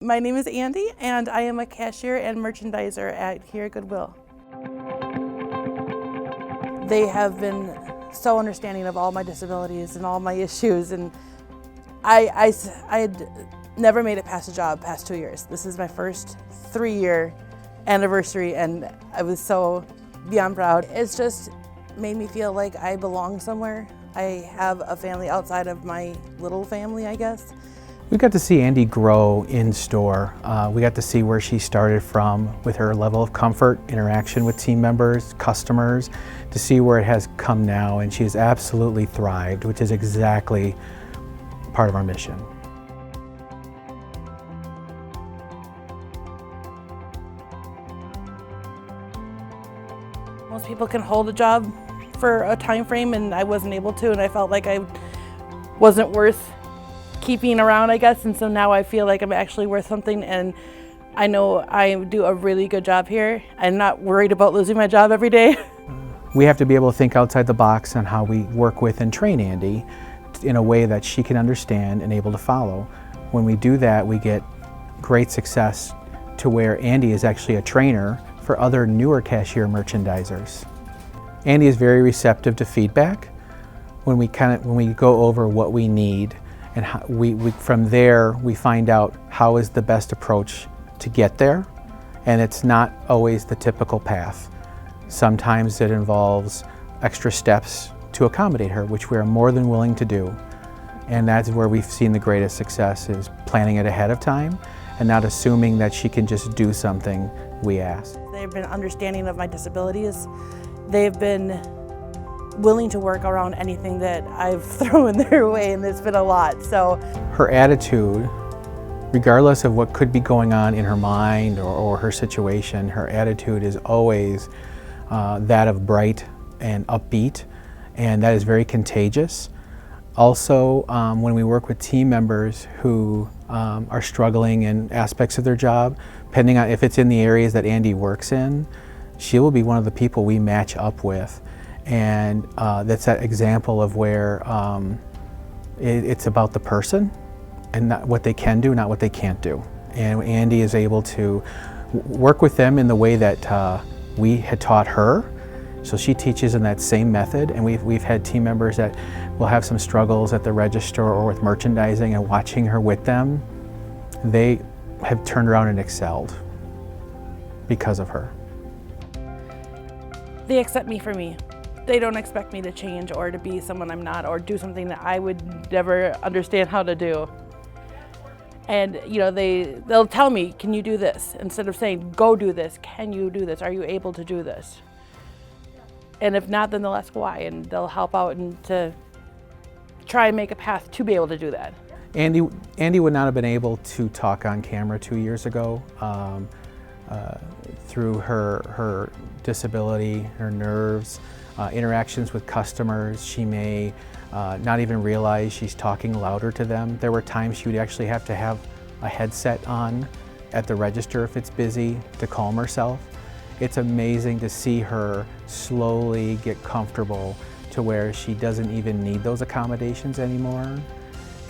My name is Andi, and I am a cashier and merchandiser here at Goodwill. They have been so understanding of all my disabilities and all my issues, and I had never made it past a job past 2 years. This is my first 3-year anniversary, and I was so beyond proud. It's just made me feel like I belong somewhere. I have a family outside of my little family, I guess. We got to see Andi grow in store. We got to see where she started from with her level of comfort, interaction with team members, customers, to see where it has come now, and she has absolutely thrived, which is exactly part of our mission. Most people can hold a job for a time frame, and I wasn't able to, and I felt like I wasn't worth keeping around, I guess, and so now I feel like I'm actually worth something, and I know I do a really good job here. I'm not worried about losing my job every day. We have to be able to think outside the box on how we work with and train Andi in a way that she can understand and able to follow. When we do that, we get great success to where Andi is actually a trainer for other newer cashier merchandisers. Andi is very receptive to feedback when we go over what we need, and from there we find out how is the best approach to get there, and it's not always the typical path. Sometimes it involves extra steps to accommodate her, which we are more than willing to do, and that's where we've seen the greatest success, is planning it ahead of time and not assuming that she can just do something we ask. They've been understanding of my disabilities. They've been willing to work around anything that I've thrown their way, and it's been a lot. So her attitude, regardless of what could be going on in her mind or her situation, her attitude is always that of bright and upbeat, and that is very contagious. Also, when we work with team members who are struggling in aspects of their job, depending on if it's in the areas that Andi works in, she will be one of the people we match up with. And that's that example of where it's about the person and not what they can do, not what they can't do. And Andi is able to work with them in the way that we had taught her. So she teaches in that same method, and we've had team members that will have some struggles at the register or with merchandising, and watching her with them, they have turned around and excelled because of her. they accept me for me. They don't expect me to change or to be someone I'm not, or do something that I would never understand how to do. And you know, they'll tell me, can you do this? Instead of saying, go do this, can you do this? Are you able to do this? And if not, then they'll ask why, and they'll help out and to try and make a path to be able to do that. Andi would not have been able to talk on camera 2 years ago. Through her disability, her nerves, interactions with customers, she may not even realize she's talking louder to them. There were times she would actually have to have a headset on at the register if it's busy to calm herself. It's amazing to see her slowly get comfortable to where she doesn't even need those accommodations anymore,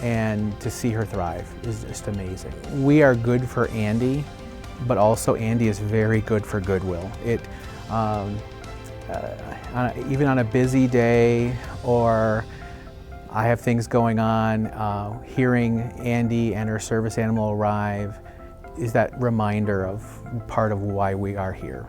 and to see her thrive is just amazing. We are good for Andi, but also Andi is very good for Goodwill. Even on a busy day, or I have things going on, hearing Andi and her service animal arrive is that reminder of part of why we are here.